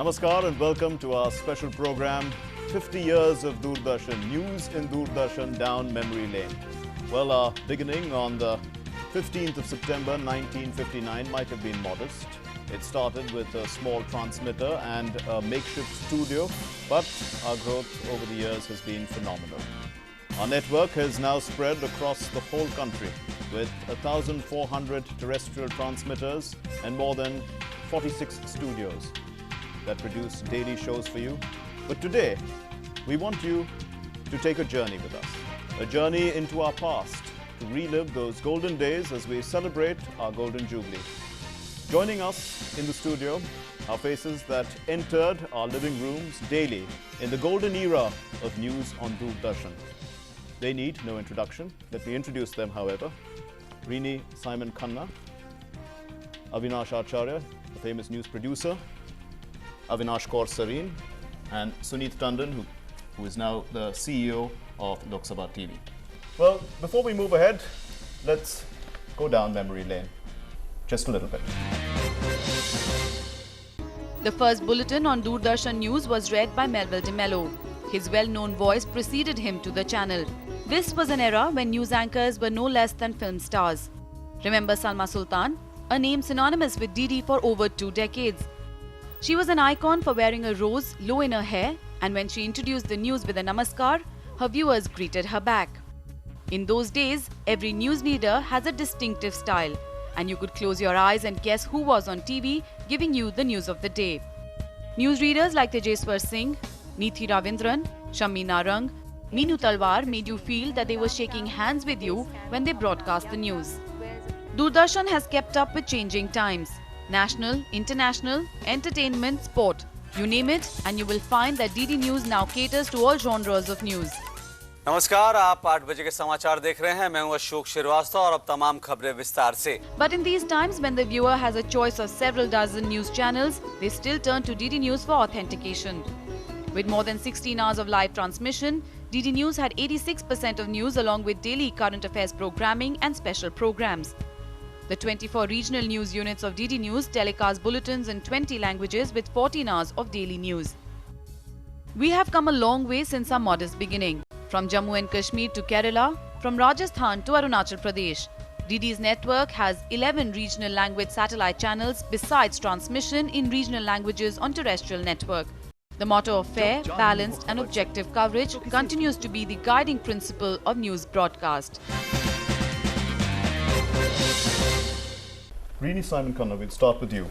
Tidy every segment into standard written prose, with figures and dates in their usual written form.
Namaskar and welcome to our special program, 50 Years of Doordarshan, News in Doordarshan Down Memory Lane. Well, our beginning on the 15th of September 1959 might have been modest. It started with a small transmitter and a makeshift studio, but our growth over the years has been phenomenal. Our network has now spread across the whole country with 1,400 terrestrial transmitters and more than 46 studios that produce daily shows for you. But today, we want you to take a journey with us, a journey into our past, to relive those golden days as we celebrate our Golden Jubilee. Joining us in the studio are faces that entered our living rooms daily in the golden era of news on Doordarshan. They need no introduction. Let me introduce them, however. Rini Simon Khanna, Avinash Acharya, the famous news producer, Avinash Sareen, and Suneet Tandon, who is now the CEO of Lok Sabha TV. Well, before we move ahead, let's go down memory lane just a little bit. The first bulletin on Doordarshan News was read by Melville de Mello. His well-known voice preceded him to the channel. This was an era when news anchors were no less than film stars. Remember Salma Sultan, a name synonymous with Didi for over 2 decades. She was an icon for wearing a rose low in her hair, and when she introduced the news with a namaskar, her viewers greeted her back. In those days, every news leader has a distinctive style, and you could close your eyes and guess who was on TV giving you the news of the day. Newsreaders like Tejeswar Singh, Neethi Ravindran, Shammi Narang, Meenu Talwar made you feel that they were shaking hands with you when they broadcast the news. Doordarshan has kept up with changing times. National, international, entertainment, sport. You name it and you will find that DD News now caters to all genres of news. नमस्कार, आप 8 बजे के समाचार देख रहे हैं। मैं हूं अशोक श्रीवास्तव और अब तमाम खबरें विस्तार से। But in these times when the viewer has a choice of several dozen news channels, they still turn to DD News for authentication. With more than 16 hours of live transmission, DD News had 86% of news along with daily current affairs programming and special programs. The 24 regional news units of DD News telecast bulletins in 20 languages with 14 hours of daily news. We have come a long way since our modest beginning. From Jammu and Kashmir to Kerala, from Rajasthan to Arunachal Pradesh, DD's network has 11 regional language satellite channels besides transmission in regional languages on terrestrial network. The motto of fair, balanced and objective coverage continues to be the guiding principle of news broadcast. Rini Simon Khanna, we'll start with you.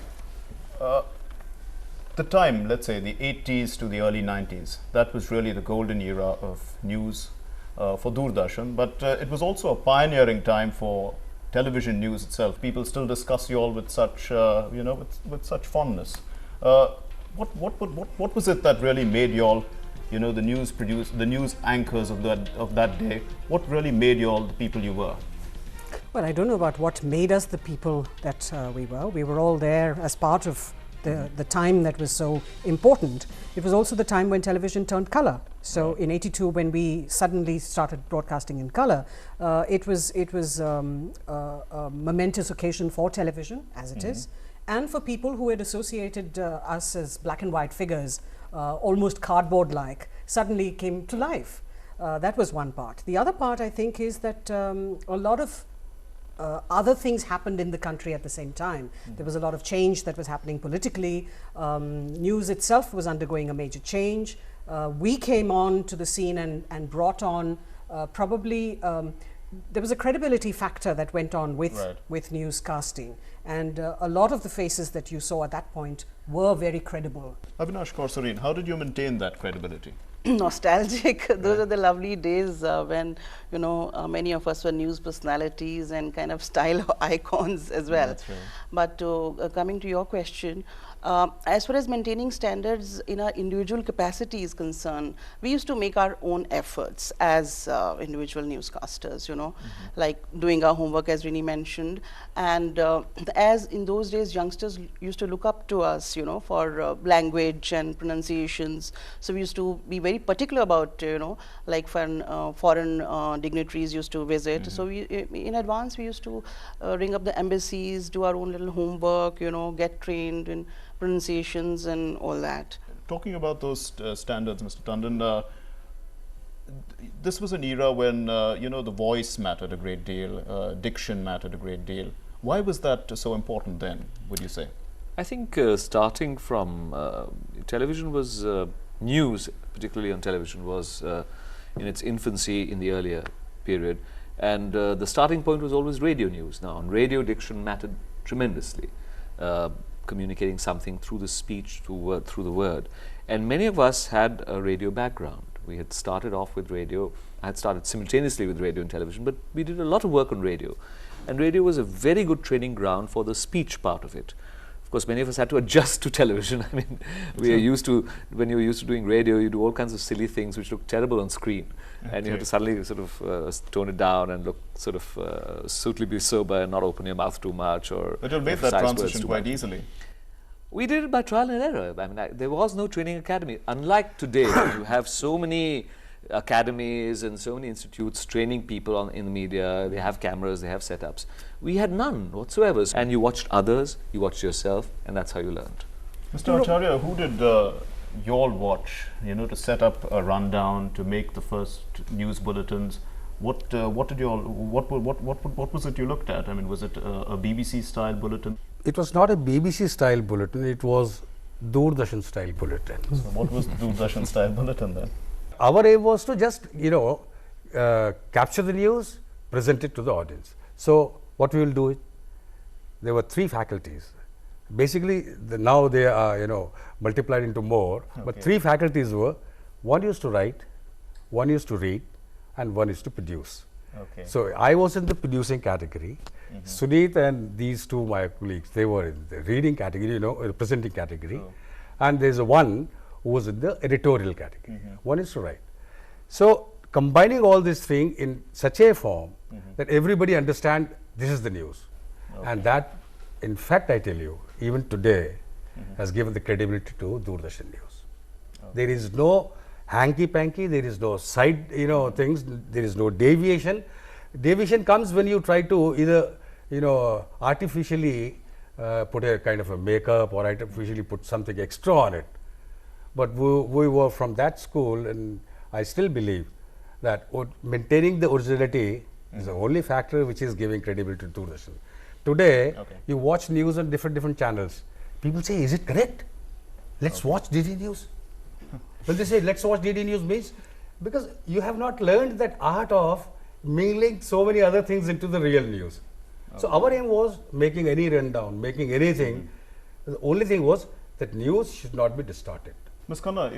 The time, let's say the 80s to the early 90s, that was really the golden era of news for Doordarshan, but it was also a pioneering time for television news itself. People still discuss you all with such, with such fondness. What was it that really made you all, the news anchors of that day? What really made you all the people you were? Well, I don't know about what made us the people that we were. We were all there as part of the time that was so important. It was also the time when television turned color. So in '82, when we suddenly started broadcasting in color, it was a momentous occasion for television, as it is, and for people who had associated us as black and white figures, almost cardboard-like, suddenly came to life. That was one part. The other part, I think, is that a lot of other things happened in the country at the same time. There was a lot of change that was happening politically. News itself was undergoing a major change. We came on to the scene and brought on there was a credibility factor that went on with newscasting, and a lot of the faces that you saw at that point were very credible. Avinash Sareen, how did you maintain that credibility? Nostalgic. Those are the lovely days when many of us were news personalities and kind of style icons as well. That's right. But coming to your question, as far as maintaining standards in our individual capacity is concerned, we used to make our own efforts as individual newscasters, like doing our homework, as Rini mentioned. And as in those days, youngsters used to look up to us, for language and pronunciations. So we used to be very particular about, like when foreign dignitaries used to visit. So we, in advance, we used to ring up the embassies, do our own little homework, get trained in pronunciations and all that. Talking about those standards, Mr. Tandon, this was an era when the voice mattered a great deal, diction mattered a great deal. Why was that so important then, would you say? I think starting from television was news, particularly on television, was in its infancy in the earlier period, and the starting point was always radio news. Now, on radio, diction mattered tremendously, communicating something through the speech, through the word, and many of us had a radio background. We had started off with radio. I had started simultaneously with radio and television, but we did a lot of work on radio, and radio was a very good training ground for the speech part of it. Of course, many of us had to adjust to television. I mean, we are used to, when you're used to doing radio, you do all kinds of silly things which look terrible on screen. Okay. And you have to suddenly sort of tone it down and look sort of suitably sober and not open your mouth too much. But you'll make that transition quite easily. We did it by trial and error. I mean, there was no training academy. Unlike today, you have so many academies and so many institutes training people in the media. They have cameras, they have setups. We had none whatsoever. And you watched others, you watched yourself, and that's how you learned. Mr. Acharya, who did you all watch, to set up a rundown, to make the first news bulletins? What did you all, what was it you looked at? I mean, was it a BBC style bulletin? It was not a BBC style bulletin, it was Doordarshan style bulletin. So what was the Doordarshan style bulletin then? Our aim was to just, capture the news, present it to the audience. So what we will do, there were 3 faculties. Basically, now they are, multiplied into more, but 3 faculties were, one used to write, one used to read, and one used to produce. Okay. So I was in the producing category. Suneet and these 2 my colleagues, they were in the reading category, the presenting category. Oh. And there's one who was in the editorial category. One is to write. So combining all these things in such a form that everybody understand this is the news. Okay. And that, in fact, I tell you, even today has given the credibility to Doordarshan News. Okay. There is no hanky-panky, there is no side, things, there is no deviation. Deviation comes when you try to either, artificially put a kind of a makeup or artificially put something extra on it. But we were from that school, and I still believe that maintaining the originality is the only factor which is giving credibility to Doordarshan. Today, you watch news on different channels. People say, is it correct? Let's watch DD News. When they say, let's watch DD News means, because you have not learned that art of mingling so many other things into the real news. So our aim was making any rundown, making anything. The only thing was that news should not be distorted. Ms. Khanna,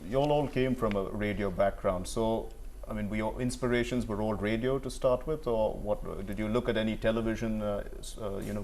you all came from a radio background, so I mean, your inspirations were all radio to start with, or what? Did you look at any television,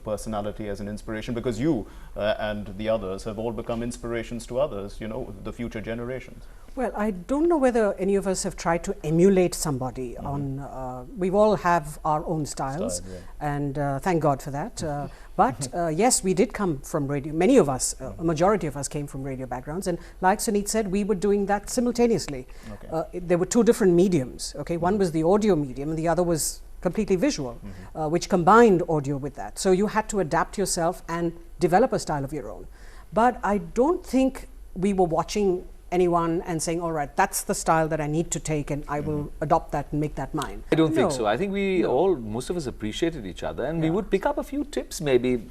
personality as an inspiration? Because you and the others have all become inspirations to others, the future generations. Well, I don't know whether any of us have tried to emulate somebody on, we all have our own styles, and thank God for that. But yes, we did come from radio. Many of us, a majority of us came from radio backgrounds, and like Suneet said, we were doing that simultaneously. Okay. There were 2 different mediums. Okay, one was the audio medium, and the other was completely visual, which combined audio with that. So you had to adapt yourself and develop a style of your own. But I don't think we were watching anyone and saying, all right, that's the style that I need to take, and I will adopt that and make that mine. I don't think so. I think most of us appreciated each other, and we would pick up a few tips maybe,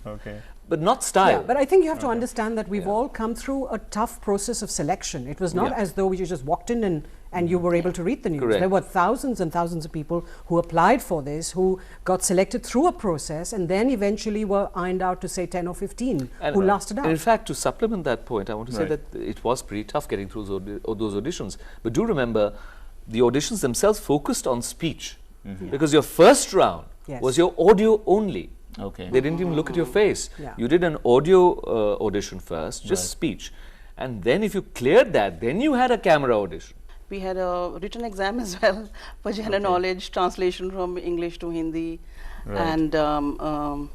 but not style. Yeah, but I think you have to understand that we've all come through a tough process of selection. It was not as though you just walked in and you were able to read the news. Correct. There were thousands and thousands of people who applied for this, who got selected through a process, and then eventually were ironed out to say 10 or 15 who lasted out. And in fact, to supplement that point, I want to say that it was pretty tough getting through those auditions. But do remember, the auditions themselves focused on speech, because your first round was your audio only. Okay. They didn't even look at your face. You did an audio audition first, just speech. And then if you cleared that, then you had a camera audition. We had a written exam as well for general knowledge, translation from English to Hindi, and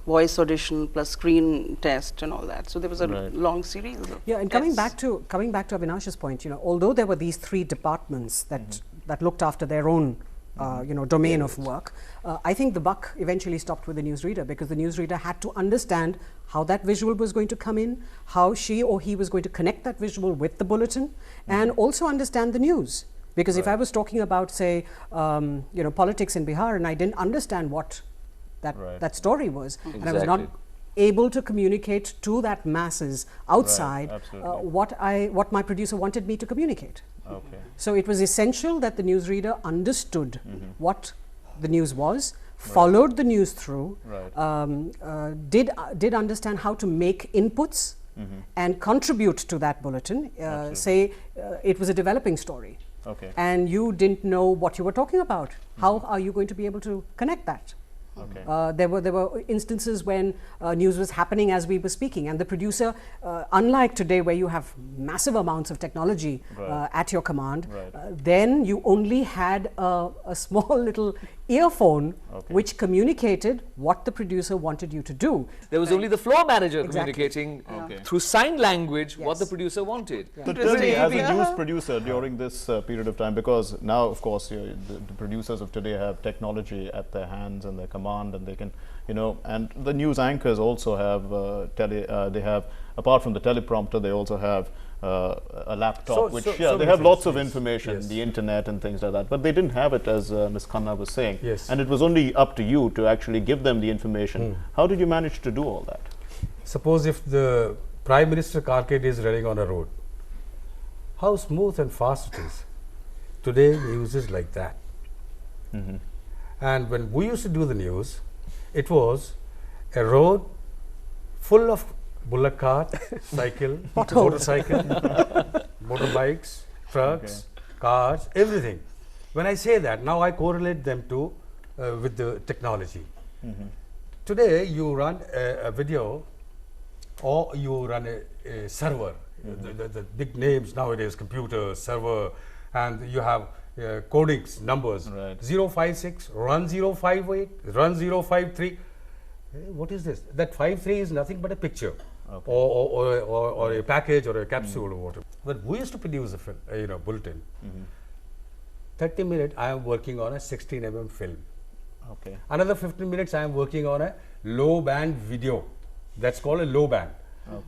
voice audition plus screen test and all that. So there was a long series of and coming back to Avinash's point, although there were these 3 departments that looked after their own domain of work. I think the buck eventually stopped with the newsreader, because the newsreader had to understand how that visual was going to come in, how she or he was going to connect that visual with the bulletin, and also understand the news. Because if I was talking about, say, politics in Bihar, and I didn't understand what that story was, and I was not able to communicate to that masses outside what my producer wanted me to communicate. Okay. So it was essential that the newsreader understood what the news was, followed the news through, did understand how to make inputs and contribute to that bulletin. Say it was a developing story, and you didn't know what you were talking about. How are you going to be able to connect that? There were instances when news was happening as we were speaking, and the producer, unlike today where you have massive amounts of technology at your command, then you only had a small little earphone which communicated what the producer wanted you to do. There was only the floor manager communicating through sign language what the producer wanted. So tell me, as a news producer during this period of time, because now, of course, the producers of today have technology at their hands and their command, and they can, and the news anchors also have they have, apart from the teleprompter, they also have a laptop, they have lots of information, the internet and things like that, but they didn't have it, as Ms. Khanna was saying, and it was only up to you to actually give them the information. How did you manage to do all that? Suppose if the Prime Minister carcade is running on a road, how smooth and fast it is. Today news is like that. And when we used to do the news, it was a road full of bullock cart, cycle, motorcycle, motorbikes, trucks, cars, everything. When I say that, now I correlate them to with the technology. Today you run a video, or you run a server. The big names nowadays, computer, server, and you have codings, numbers, 056, run 058, run 053. What is this? That 53 is nothing but a picture, or a package, or a capsule, or whatever. But we used to produce a film, bulletin. 30 minutes I am working on a 16 mm film. Another 15 minutes I am working on a low band video. That's called a low band.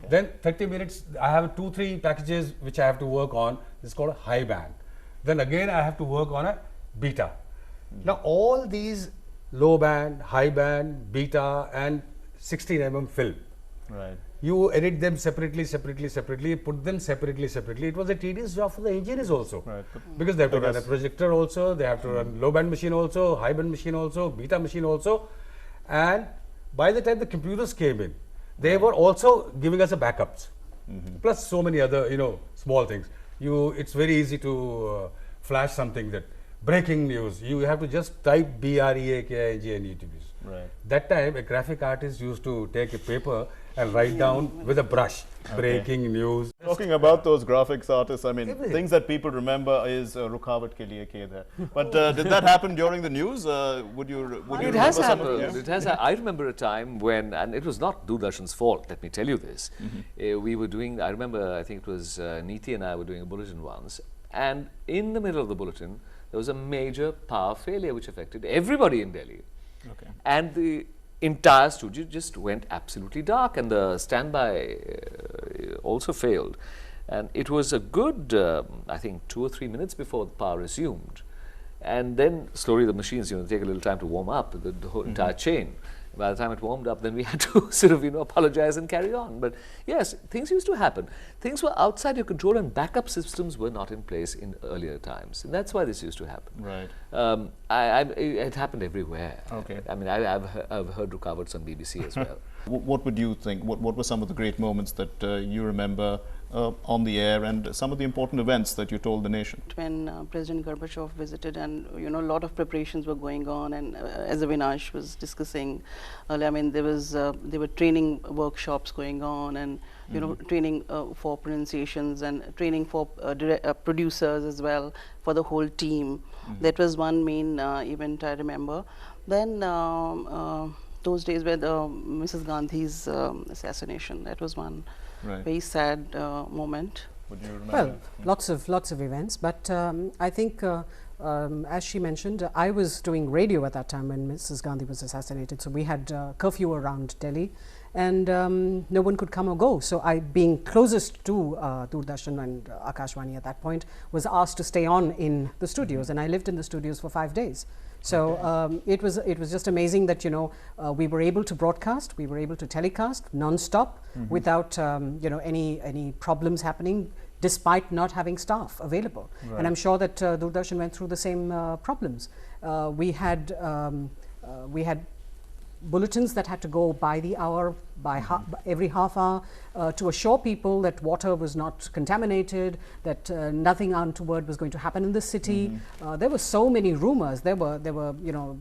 Then 30 minutes I have 2-3 packages which I have to work on. It's called a high band. Then again I have to work on a beta. Now all these low band, high band, beta and 16 mm film, you edit them separately, put them separately. It was a tedious job for the engineers also, because they have to run a projector also, they have to run low band machine also, high band machine also, beta machine also, and by the time the computers came in, they were also giving us a backups, plus so many other small things. It's very easy to flash something, that breaking news. You have to just type BREAKING. That time a graphic artist used to take a paper and write down with a brush, breaking news. Talking about those graphics artists, I mean, things that people remember is Rukavat ke liye khed hai. But did that happen during the news? Would you it has happened. It has. I remember a time when, and it was not Doordarshan's fault, let me tell you this. We were doing, I remember, I think it was Neeti and I were doing a bulletin once, and in the middle of the bulletin, there was a major power failure which affected everybody in Delhi. And the entire studio just went absolutely dark, and the standby also failed. And it was a good, I think, 2 or 3 minutes before the power resumed. And then slowly the machines, take a little time to warm up, the whole entire chain. By the time it warmed up, then we had to sort of, apologize and carry on. But yes, things used to happen. Things were outside your control, and backup systems were not in place in earlier times. And that's why this used to happen. It happened everywhere. I mean, I've heard Rukavats on BBC as well. What would you think? What were some of the great moments that you remember on the air, and some of the important events that you told the nation? When President Gorbachev visited, and a lot of preparations were going on, and as Avinash was discussing, I mean, there were training workshops going on, and training for pronunciations, and training for producers as well, for the whole team. That was one main event I remember. Then those days where Mrs. Gandhi's assassination, that was one very sad moment. Would you remember? Well, lots of events, but I think as she mentioned, I was doing radio at that time when Mrs. Gandhi was assassinated. So we had curfew around Delhi, and no one could come or go. So I, being closest to Doordarshan and Akashvani at that point, was asked to stay on in the studios, and I lived in the studios for 5 days. So it was just amazing that, you know, we were able to broadcast, we were able to telecast non-stop without you know, any problems happening, despite not having staff available. Right. And I'm sure that Doordarshan went through the same problems. We had bulletins that had to go by the hour, by every half hour, to assure people that water was not contaminated, that nothing untoward was going to happen in the city. There were so many rumors. There were you know,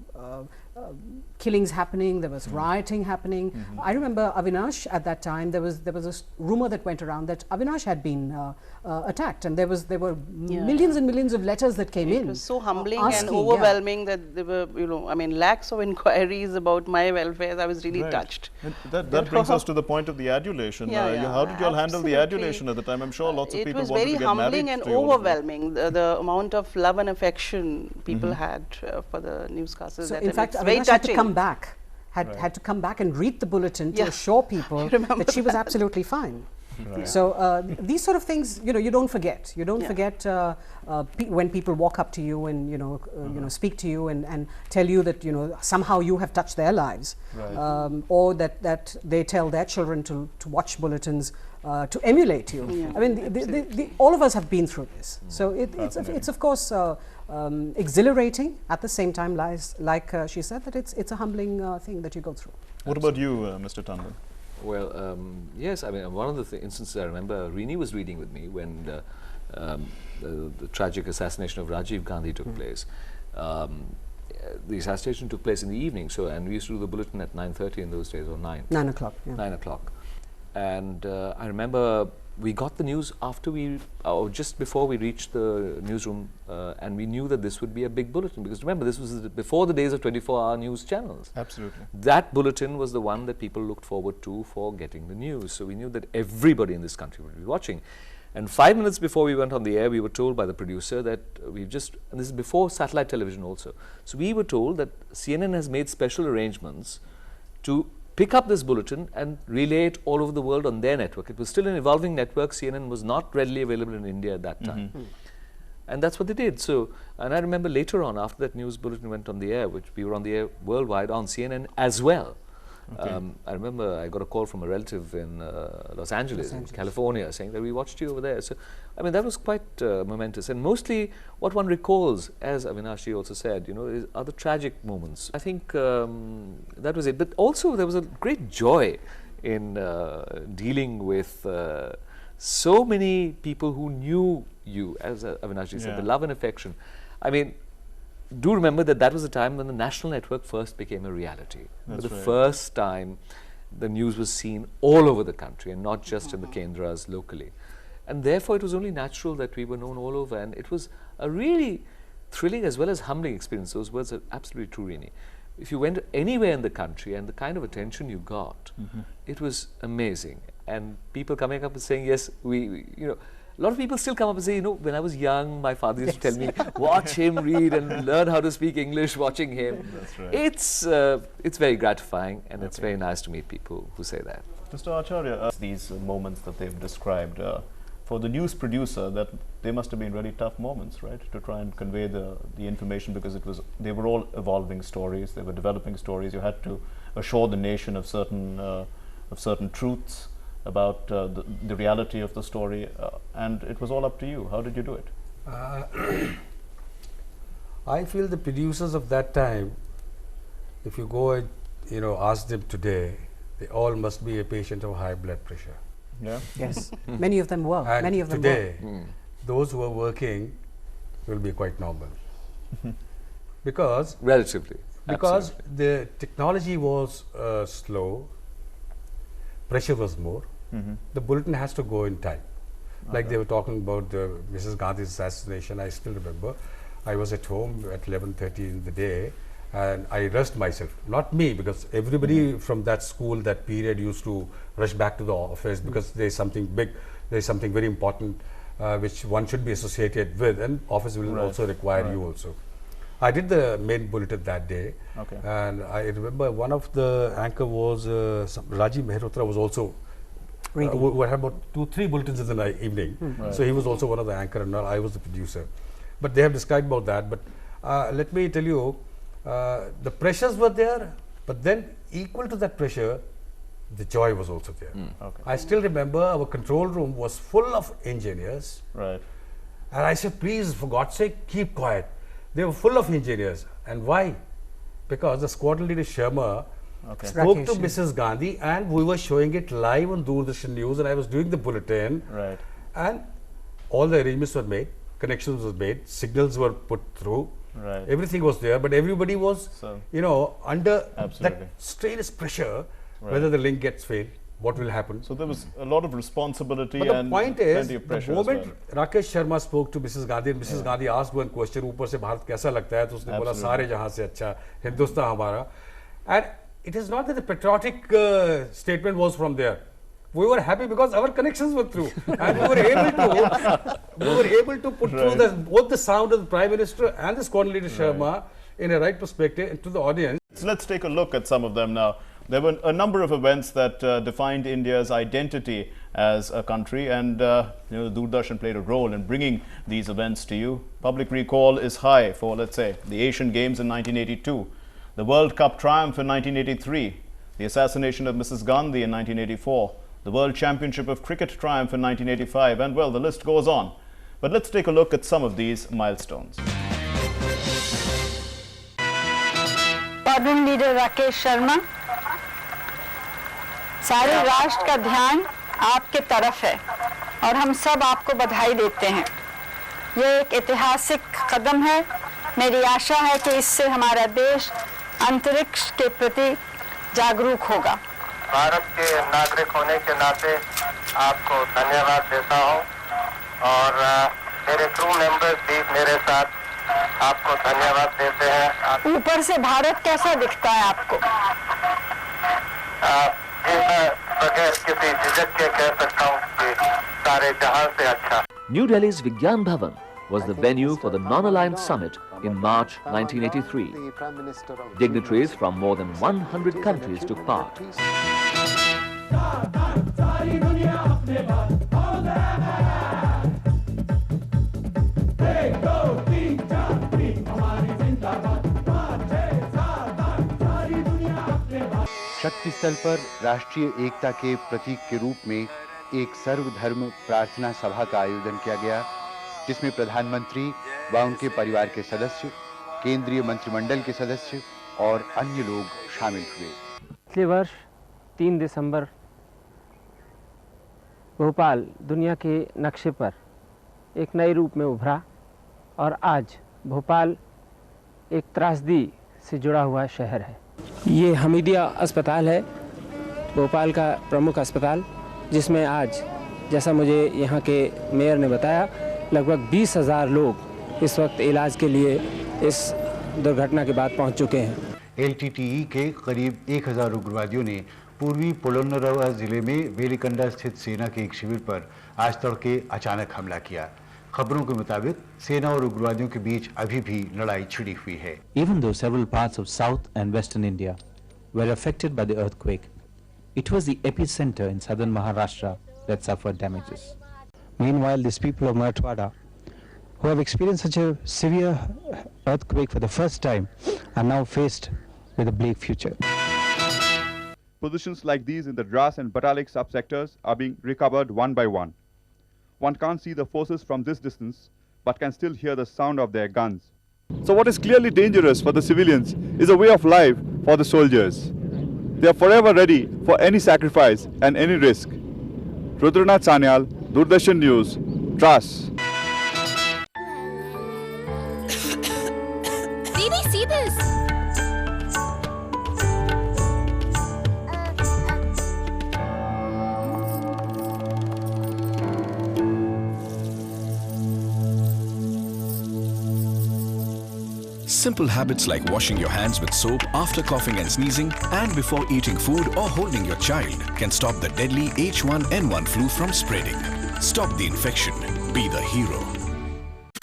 killings happening. There was rioting happening. I remember Avinash at that time. There was a rumor that went around that Avinash had been attacked, and there were millions and millions of letters that came in. It was so humbling asking, and overwhelming that there were, you know, I mean, lakhs of inquiries about my welfare. I was really touched. And that brings us to the point of the adulation. How did you all handle the adulation at the time? I'm sure lots of people wanted to get married. It was very humbling and overwhelming, the amount of love and affection people had for the newscasters. So in fact, Avinash had to come back, had to come back and read the bulletin to assure people that she was absolutely fine. Right. So these sort of things, you know, you don't forget. You don't forget when people walk up to you and, you know, speak to you and tell you that, you know, somehow you have touched their lives, or that they tell their children to watch bulletins to emulate you. I mean, all of us have been through this. So it's of course exhilarating. At the same time, like she said, that it's a humbling thing that you go through. What about you, Mr. Tandon? Well, yes, I mean, one of the instances I remember, Rini was reading with me when the tragic assassination of Rajiv Gandhi took place. The assassination took place in the evening, and we used to do the bulletin at 9:30 in those days, or 9. 9 o'clock. 9 o'clock. And I remember we got the news after or just before we reached the newsroom, and we knew that this would be a big bulletin, because remember, this was before the days of 24-hour news channels. Absolutely. That bulletin was the one that people looked forward to for getting the news. So we knew that everybody in this country would be watching. And 5 minutes before we went on the air, we were told by the producer that and this is before satellite television also. So we were told that CNN has made special arrangements to pick up this bulletin and relay it all over the world on their network. It was still an evolving network. CNN was not readily available in India at that time. And that's what they did. So, and I remember later on, after that news bulletin went on the air, which we were on the air worldwide on CNN as well. I remember I got a call from a relative in Los Angeles, in California, saying that we watched you over there. So, I mean, that was quite momentous. And mostly what one recalls, as Avinash also said, you know, are the tragic moments. I think that was it. But also there was a great joy in dealing with so many people who knew you, as Avinash said, the love and affection. I mean, do remember that was the time when the national network first became a reality. For the first time, the news was seen all over the country and not just in the Kendras locally. And therefore, it was only natural that we were known all over. And it was a really thrilling as well as humbling experience. Those words are absolutely true, Rini. If you went anywhere in the country and the kind of attention you got, it was amazing. And people coming up and saying, yes, we you know, a lot of people still come up and say, you know, when I was young, my father used to tell me, watch him read and learn how to speak English watching him. That's right. It's very gratifying, and it's very nice to meet people who say that. Mr. Acharya, these moments that they've described, for the news producer, that they must have been really tough moments, right? To try and convey the information, because they were all evolving stories, they were developing stories. You had to assure the nation of certain truths about the reality of the story, and it was all up to you. How did you do it? I feel the producers of that time, if you go and ask them today, they all must be a patient of high blood pressure. Yeah. Yes. Many of them were. And many of them today, were. those who are working will be quite normal. Because relatively. Because absolutely. the technology was slow, pressure was more. The bulletin has to go in time. Like they were talking about Mrs. Gandhi's assassination, I still remember. I was at home at 11:30 in the day, and I rushed myself. Not me, because everybody from that school, that period, used to rush back to the office because there's something big, there's something very important which one should be associated with, and office will also require you also. I did the main bulletin that day, and I remember one of the anchor was Rajiv Mehrotra was also we had about 2-3 bulletins in the evening, so he was also one of the anchor, and I was the producer. But they have described about that. But let me tell you, the pressures were there, but then equal to that pressure, the joy was also there. I still remember our control room was full of engineers, and I said, please, for God's sake, keep quiet. They were full of engineers. And why? Because the squadron leader Sharma spoke to Mrs. Gandhi, and we were showing it live on Doordarshan News, and I was doing the bulletin, and all the arrangements were made, connections were made, signals were put through, everything was there, but everybody was, under that strenuous pressure, whether the link gets failed, what will happen. So there was a lot of responsibility, but and the point is, plenty of pressure the moment as Rakesh Sharma spoke to Mrs. Gandhi, and Mrs. Gandhi asked one question, ऊपर से भारत कैसा लगता है, तो उसने बोला सारे जहां से अच्छा हिंदुस्तान हमारा. And it is not that the patriotic statement was from there. We were happy because our connections were through, and we were able to put through both the sound of the Prime Minister and the squadron leader Sharma in a right perspective into the audience. So let's take a look at some of them now. There were a number of events that defined India's identity as a country, and Doordarshan played a role in bringing these events to you. Public recall is high for, let's say, the Asian Games in 1982, the World Cup triumph in 1983, the assassination of Mrs. Gandhi in 1984, the World Championship of Cricket triumph in 1985, and well, the list goes on. But let's take a look at some of these milestones. Squadron leader Rakesh Sharma, सारे राष्ट्र का ध्यान आपके तरफ है और हम सब आपको बधाई देते हैं. ये एक ऐतिहासिक कदम है. मेरी आशा है कि इससे हमारा देश अंतरिक्ष के प्रति जागरूक होगा. भारत के नागरिक होने के नाते आपको धन्यवाद देता हूं और मेरे क्रू मेंबर्स भी मेरे साथ आपको धन्यवाद देते हैं. ऊपर से भारत कैसा दिखता है आपको? मैं बगैर किसी झिझक के कह सकता हूं कि सारे जहां से अच्छा. New Delhi's Vigyan Bhavan was the venue for the Non-Aligned Summit in March 1983. Dignitaries from more than 100 countries took part. शक्ति स्थल पर राष्ट्रीय एकता के प्रतीक के रूप में एक सर्वधर्म प्रार्थना सभा का आयोजन किया गया, जिसमें प्रधानमंत्री व उनके परिवार के सदस्य, केंद्रीय मंत्रिमंडल के सदस्य और अन्य लोग शामिल हुए. पिछले वर्ष 3 दिसंबर भोपाल दुनिया के नक्शे पर एक नए रूप में उभरा और आज भोपाल एक त्रासदी से जुड़ा हुआ शहर है. ये हमीदिया अस्पताल है, भोपाल का प्रमुख अस्पताल, जिसमें आज जैसा मुझे यहाँ के मेयर ने बताया लगभग 20,000 लोग इस वक्त इलाज के लिए इस दुर्घटना के बाद पहुँच चुके हैं. LTTE के करीब 1,000 उग्रवादियों ने पूर्वी पोलोन्नरवा जिले में वेलिकंडा स्थित सेना के एक शिविर पर आज तड़के अचानक हमला किया. खबरों के मुताबिक सेना और उग्रवादियों के बीच अभी भी लड़ाई छिड़ी हुई है. Even though several parts of South and Western India were affected by the earthquake, it was the epicenter in southern Maharashtra that suffered damages. Meanwhile, these people of Marathwada, who have experienced such a severe earthquake for the first time, are now faced with a bleak future. Positions like these in the Dras and Batalik subsectors are being recovered one by one. One can't see the forces from this distance, but can still hear the sound of their guns. So what is clearly dangerous for the civilians is a way of life for the soldiers. They are forever ready for any sacrifice and any risk. Rudranath Sanyal, Doordarshan News, Dras. Didi, see this! Simple habits like washing your hands with soap after coughing and sneezing and before eating food or holding your child can stop the deadly H1N1 flu from spreading. Stop the infection. be the hero.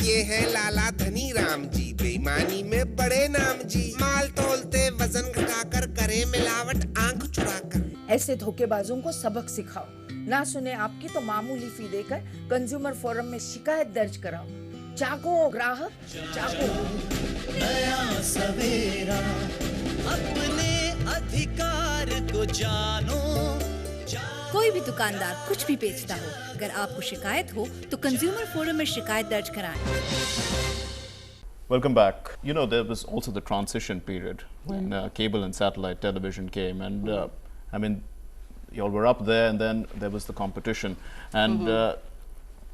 ये है लाला धनी राम जी, बेईमानी में बड़े नाम जी, माल तोलते वजन घटाकर करे मिलावट आंख चुराकर। ऐसे धोखेबाजों को सबक सिखाओ, ना सुने आपकी तो मामूली फी देकर कंज्यूमर फोरम में शिकायत दर्ज कराओ। जागो ग्राहक, जागो। नया सवेरा, अपने अधिकार को जानो। कोई भी दुकानदार कुछ भी बेचता हो, अगर आपको शिकायत हो तो कंज्यूमर फोरम में शिकायत दर्ज कराएं। Welcome back. You know, there was also the transition period when cable and satellite television came, and I mean, you all were up there, and then there was the competition, and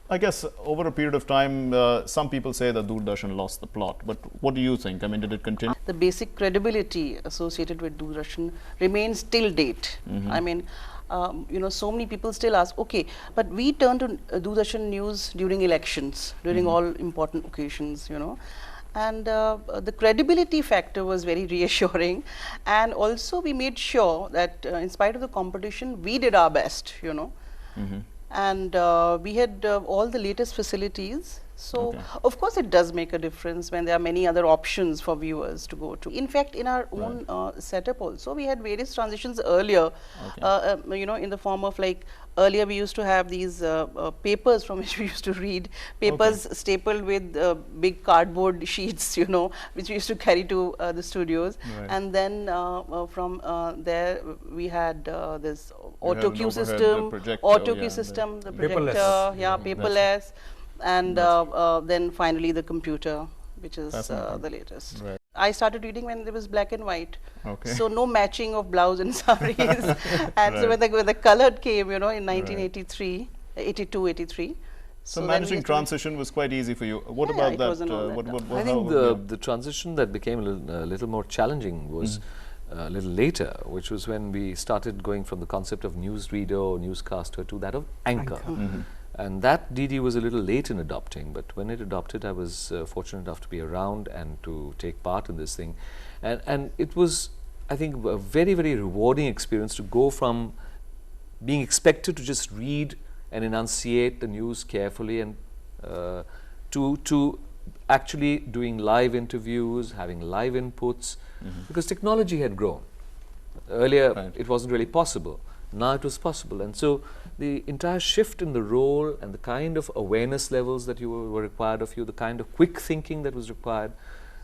I guess over a period of time, some people say that Doordarshan lost the plot. But what do you think? I mean, did it continue? The basic credibility associated with Doordarshan remains till date. I mean, you know, so many people still ask, okay, but we turn to Doordarshan news during elections, during all important occasions, you know. And the credibility factor was very reassuring, and also we made sure that in spite of the competition, we did our best, you know. And we had all the latest facilities. So, of course, it does make a difference when there are many other options for viewers to go to. In fact, in our own setup also, we had various transitions earlier, you know, in the form of like, earlier we used to have these papers from which we used to read, papers stapled with big cardboard sheets, you know, which we used to carry to the studios. And then from there, we had this auto cue system, the projector, paperless. And then finally the computer, which is the latest. I started reading when there was black and white, so no matching of blouse and saris. And so when the colored came, you know, in 1983, 82, 83. So managing transition was quite easy for you. What about that? I think the transition that became a little more challenging was a little later, which was when we started going from the concept of newsreader or newscaster to that of anchor. And that DD was a little late in adopting, but when it adopted, I was fortunate enough to be around and to take part in this thing. And it was, I think, a very, very rewarding experience to go from being expected to just read and enunciate the news carefully and to actually doing live interviews, having live inputs, because technology had grown. Earlier, it wasn't really possible. Now it was possible, and so the entire shift in the role and the kind of awareness levels that were required of you, the kind of quick thinking that was required,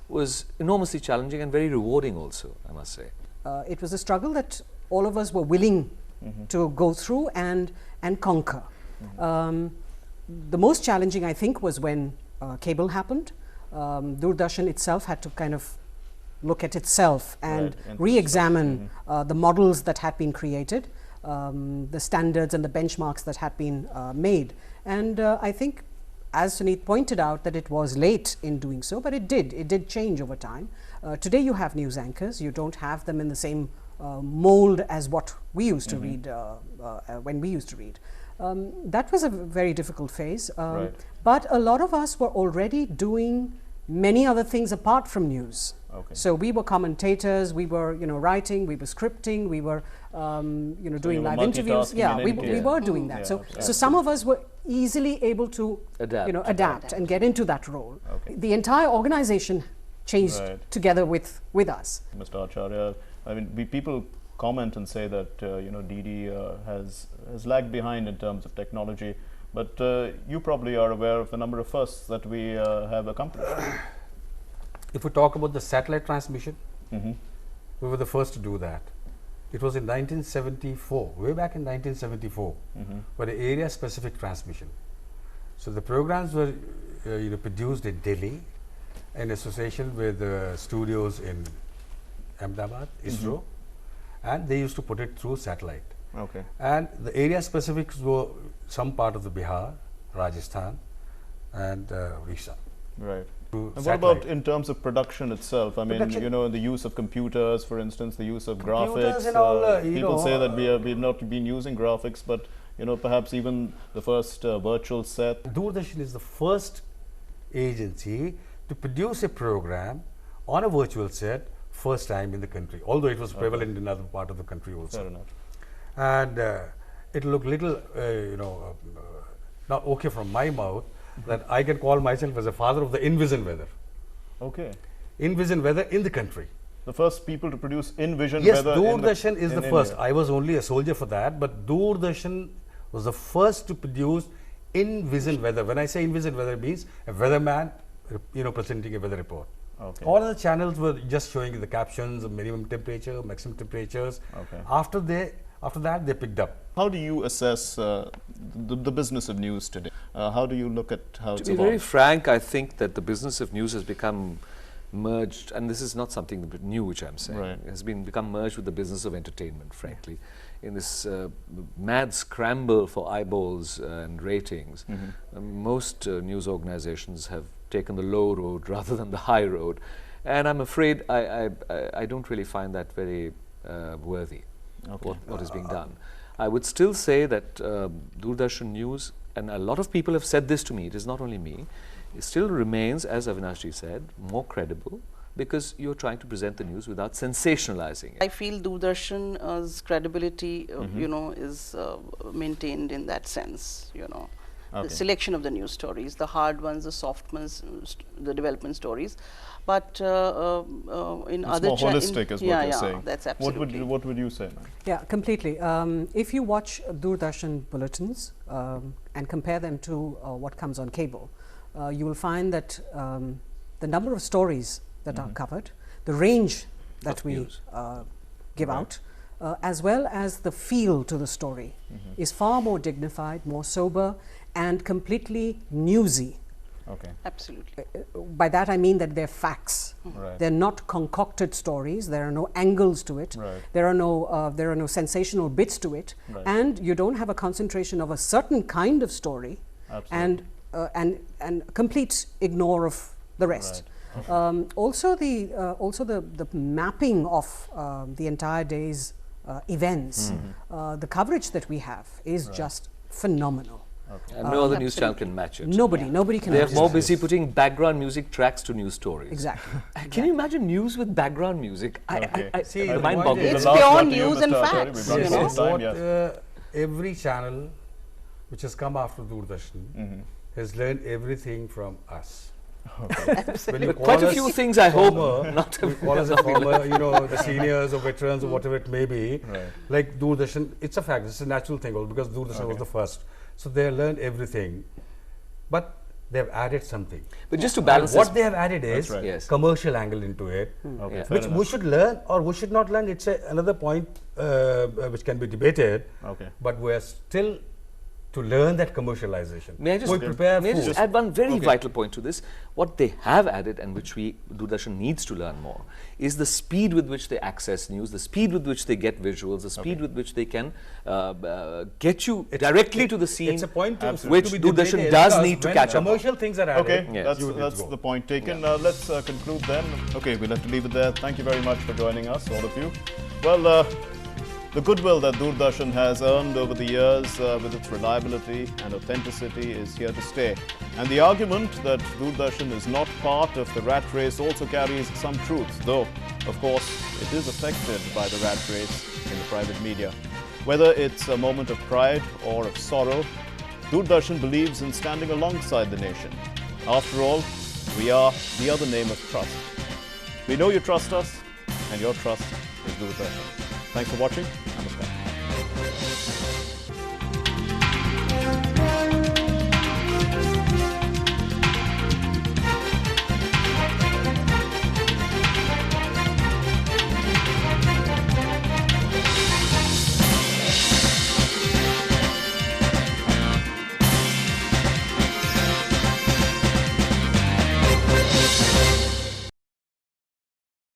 was enormously challenging and very rewarding also, I must say. It was a struggle that all of us were willing to go through and conquer. The most challenging, I think, was when cable happened. Doordarshan itself had to kind of look at itself and re-examine the models that had been created, the standards and the benchmarks that had been made. And I think, as Suneet pointed out, that it was late in doing so, but it did change over time. Today you have news anchors. You don't have them in the same mold as what we used to read when we used to read. That was a very difficult phase, but a lot of us were already doing many other things apart from news. So we were commentators, we were, you know, writing, we were scripting, we were, you know, doing live interviews. Yeah, we were doing that. So some of us were easily able to, adapt and get into that role. The entire organization changed together with us. Mr. Acharya, I mean, people comment and say that, you know, DD has lagged behind in terms of technology, but you probably are aware of the number of firsts that we have accomplished. If we talk about the satellite transmission, we were the first to do that. It was in 1974, way back in 1974, for the area-specific transmission. So the programs were produced in Delhi in association with studios in Ahmedabad, ISRO, and they used to put it through satellite. And the area-specifics were some part of the Bihar, Rajasthan, and Orissa. And what about in terms of production itself? I mean, you know, the use of computers, for instance, the use of graphics. And all, people say that we've not been using graphics, but, you know, perhaps even the first virtual set. Doordarshan is the first agency to produce a program on a virtual set, first time in the country, although it was prevalent in other part of the country also. Fair enough. And it looked little, not okay from my mouth, that I can call myself as a father of the in-vision weather. Okay. In-vision weather in the country. The first people to produce in-vision Yes, weather. Doordarshan is the first. India. I was only a soldier for that, but Doordarshan was the first to produce in-vision weather. When I say in-vision weather, it means a weatherman, presenting a weather report. Okay. All the channels were just showing the captions, minimum temperature, maximum temperatures. Okay. After that, they picked up. How do you assess the business of news today? How do you look at how it's To be very frank, I think that the business of news has become merged, and this is not something new which I'm saying, Right. it has become merged with the business of entertainment, frankly. In this mad scramble for eyeballs and ratings, most news organizations have taken the low road rather than the high road, and I'm afraid I don't really find that very worthy, what is being done. I would still say that Doordarshan News, and a lot of people have said this to me, it is not only me, it still remains, as Avinash said, more credible, because you're trying to present the news without sensationalizing it. I feel Doordarshan's credibility, is maintained in that sense, Okay. The selection of the news stories, the hard ones, the soft ones, the development stories. But in it's other more holistic is what you're saying. That's absolutely. What would you say, ma'am? Yeah, completely. If you watch Doordarshan bulletins and compare them to what comes on cable, you will find that the number of stories that are covered, the range that we give out, as well as the feel to the story is far more dignified, more sober, and completely newsy. Okay. Absolutely. By that I mean that they're facts. Right. They're not concocted stories. There are no angles to it. Right. There are no sensational bits to it. Right. And you don't have a concentration of a certain kind of story, and complete ignore of the rest. Right. Also the mapping of the entire day's events, the coverage that we have is just phenomenal. Okay. And no other news channel can match it. Nobody can. They're match more it. busy putting background music tracks to news stories. Exactly. Can you imagine news with background music? See, the mind boggles. It's pure news and facts. Every channel which has come after Doordarshan has learned everything from us. But quite a few things, I hope. Not we call us a former, the seniors or veterans or whatever it may be. Right. Like Doordarshan, it's a fact. It's a natural thing, because Doordarshan was the first. So they learned everything, but they have added something. But just to balance, what they have added is yes. commercial angle into it, Okay, which we should learn or we should not learn. It's another point which can be debated. Okay. But we are still to learn that commercialization. May I just, add one very vital point to this? What they have added, and which Doordarshan needs to learn more, is the speed with which they access news, the speed with which they get visuals, the speed with which they can get you directly to the scene. It's a point which Doordarshan does need to catch up. Commercial things are added. Okay, Yes. that's the point taken. Let's conclude then. Okay, we'll have to leave it there. Thank you very much for joining us, all of you. Well, the goodwill that Doordarshan has earned over the years with its reliability and authenticity is here to stay. And the argument that Doordarshan is not part of the rat race also carries some truth, though, of course, it is affected by the rat race in the private media. Whether it's a moment of pride or of sorrow, Doordarshan believes in standing alongside the nation. After all, we are the other name of trust. We know you trust us, and your trust is Doordarshan. Thanks for watching. Namaskar.